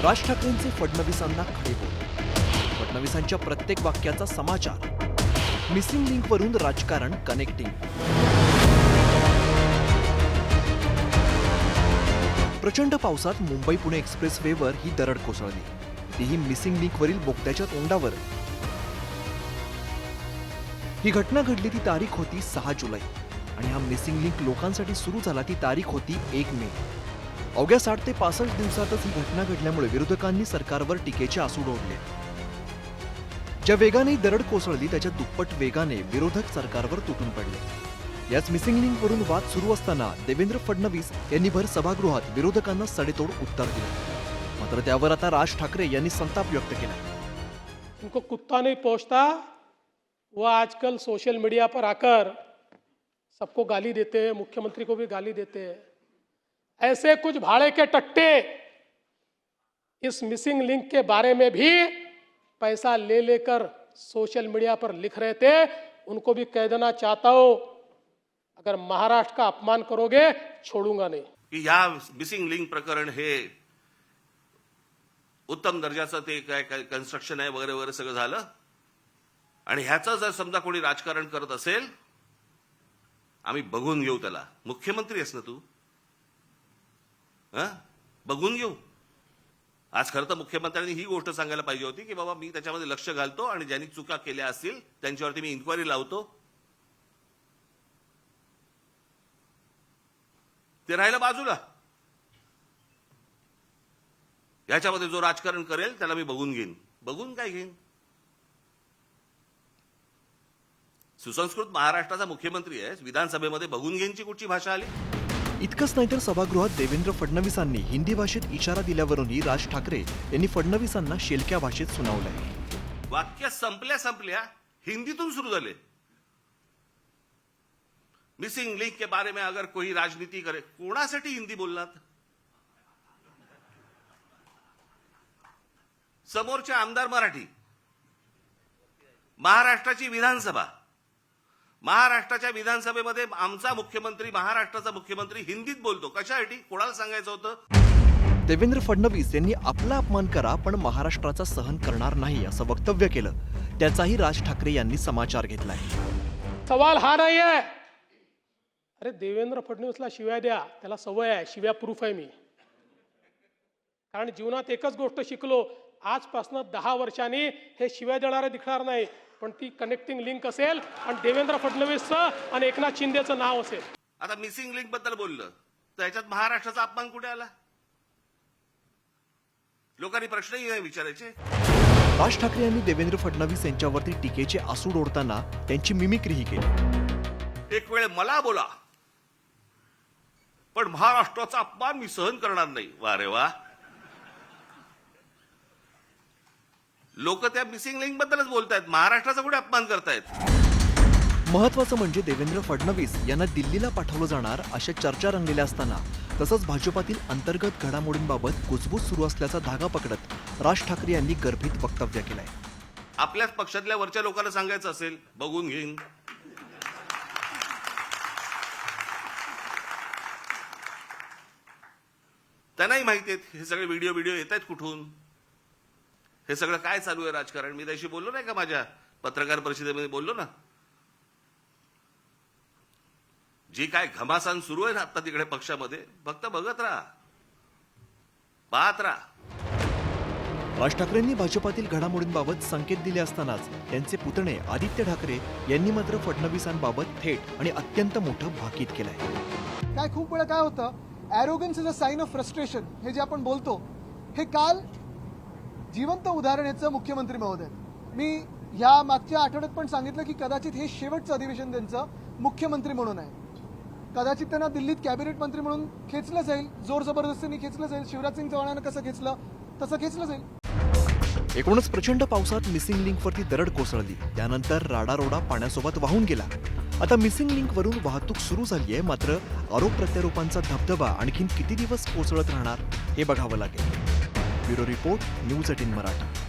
राज ठाकरेंचे फडणवीसांना खडेबोल, फडणवीसांच्या प्रत्येक वाक्याचा समाचार, मिसिंग लिंकवरून राजकारण कनेक्टिंग. प्रचंड पावसात मुंबई पुणे एक्सप्रेसवेवर ही दरड कोसळली, तीही मिसिंग लिंकवरील बोगद्याच्या तोंडावर. ही घटना घडली ती तारीख होती 6 जुलै आणि हा मिसिंग लिंक लोकांसाठी सुरू झाला ती तारीख होती 1 मे. अवघ्या 60 ते 65 दिवसातच ही घटना घडल्यामुळे विरोधकांनी सरकारवर टीकेचे आसूड ओढले. ज्या वेगाने दरड कोसळली त्याच्या दुप्पट वेगाने विरोधक सरकारवर तुटून पडले. याच मिसिंग लिंकवरून वाद सुरू असताना देवेंद्र फडणवीस यांनी भर सभागृहात विरोधकांना सडेतोड उत्तर दिलं. मात्र त्यावर आता राज ठाकरे यांनी संताप व्यक्त केला. उनको कुत्ता नहीं पहुंचता, वो आजकल सोशल मीडिया पर आकर सबको गाली देते हैं, मुख्यमंत्री को भी गाली देते हैं. ऐसे कुछ भाड़े के टट्टे इस मिसिंग लिंक के बारे में भी पैसा ले लेकर सोशल मीडिया पर लिख रहे थे. उनको भी कह देना चाहता हूं, अगर महाराष्ट्र का अपमान करोगे छोड़ूंगा नहीं. की या मिसिंग लिंक प्रकरण हे उत्तम दर्जाचं ते काय कन्स्ट्रक्शन आहे वगैरे वगैरे सगळं झालं आणि ह्याचं जर समजा कोणी राजकारण करत असेल, आम्ही बघून घेऊ त्याला. मुख्यमंत्री आहेस ना तू, बघून घेऊ. आज खरं तर मुख्यमंत्र्यांनी ही गोष्ट सांगायला पाहिजे होती की बाबा मी त्याच्यामध्ये लक्ष घालतो आणि ज्यांनी चुका केल्या असतील त्यांच्यावरती मी इन्क्वायरी लावतो. ते राहिलं बाजूला. याच्यामध्ये जो राजकारण करेल त्याला मी बघून घेईन. बघून काय घेईन? सुसंस्कृत महाराष्ट्राचा मुख्यमंत्री आहे, विधानसभेमध्ये बघून घेईनची कुठची भाषा आली? इतकंच नाही तर सभागृहात देवेंद्र फडणवीसांनी हिंदी भाषेत इशारा दिल्यावरूनही राज ठाकरे यांनी फडणवीसांना शेलक्या भाषेत सुनावलंय. वाक्य संपल्या हिंदीतून सुरू झाले. मिसिंग लिंक के बारे में अगर कोई राजनीति करे, कोणासाठी हिंदी बोललात? समोरचे आमदार मराठी, महाराष्ट्राची विधानसभा, महाराष्ट्राच्या विधानसभेमध्ये आमचा मुख्यमंत्री, महाराष्ट्राचा मुख्यमंत्री हिंदीत बोलतो. कशासाठी? कोणाला सांगायचं होतं? देवेंद्र फडणवीस यांनी आपला अपमान करा पण महाराष्ट्राचा सहन करणार नाही असं वक्तव्य केलं. त्याचाही राज ठाकरे यांनी समाचार घेतलाय. सवाल हा नाही आहे, अरे देवेंद्र फडणवीसला शिव्या द्या, त्याला सवय आहे, शिव्या प्रूफ आहे मी. कारण जीवनात एकच गोष्ट शिकलो, आजपासून 10 वर्षांनी हे शिव्या देणारे दिसणार नाही, पण ती कनेक्टिंग लिंक असेल आणि देवेंद्र फडणवीसचं आणि एकनाथ शिंदेचं नाव असेल. आता मिसिंग लिंक बद्दल बोललं तर याच्यात महाराष्ट्राचा अपमान कुठे आला? लोकांनी प्रश्नही नाही विचारायचे. राज ठाकरे यांनी देवेंद्र फडणवीस यांच्यावरती टीकेचे आसूड ओढताना त्यांची मिमिक्रीही केली. एक वेळ मला बोला पण महाराष्ट्राचा अपमान मी सहन करणार नाही. वा रे वा. लोक त्या मिसिंग लिंक बद्दलच बोलतायत, महाराष्ट्राचा कुठे अपमान करतायत? महत्वाचं म्हणजे देवेंद्र फडणवीस यांना दिल्लीला पाठवलं जाणार अशा चर्चा रंगलेल्या असताना तसंच भाजपातील अंतर्गत घडामोडींबाबत कुजबूज सुरू असल्याचा धागा पकडत राज ठाकरे यांनी गर्भित वक्तव्य केलंय. आपल्याच पक्षातल्या वरच्या लोकांना सांगायचं असेल बघून घेईन. त्यांनाही माहिती आहेत हे सगळे व्हिडिओ येत आहेत कुठून, हे सगळं काय चालू आहे राजकारण. मी त्याशी बोललो नाही का, माझ्या पत्रकार परिषदेमध्ये बोललो ना. जी काय घमासान सुरू आहे ना आता तिकडे पक्षामध्ये, फक्त बघत राहा, पाहत राहा. राज ठाकरेंनी भाजपातील घडामोडींबाबत संकेत दिले असतानाच त्यांचे पुतणे आदित्य ठाकरे यांनी मात्र फडणवीसांबाबत थेट आणि अत्यंत मोठं भाकीत केलंय. काय खूप वेळा काय होतं, arrogance is a sign of frustration, हे जे आपण बोलतो, हे काल जिवंत उदाहरण याचं मुख्यमंत्री महोदय. मी ह्या मागच्या आठवड्यात पण सांगितलं की कदाचित हे शेवटचं अधिवेशन त्यांचं मुख्यमंत्री म्हणून आहे. कदाचित त्यांना दिल्लीत कॅबिनेट मंत्री म्हणून खेचलं जाईल, जोर जबरदस्तीने खेचलं जाईल. शिवराज सिंग चौहानानं कसं खेचलं तसं खेचलं जाईल. एकूणच प्रचंड पावसात मिसिंग लिंकवरती दरड कोसळली, त्यानंतर राडारोडा पाण्यासोबत वाहून गेला. आता मिसिंग लिंकवरून वाहतूक सुरू झाली आहे, मात्र आरोप प्रत्यारोपांचा धबधबा आणखीन किती दिवस कोसळत राहणार हे बघावं लागेल. Bureau report, news 18 Marathi.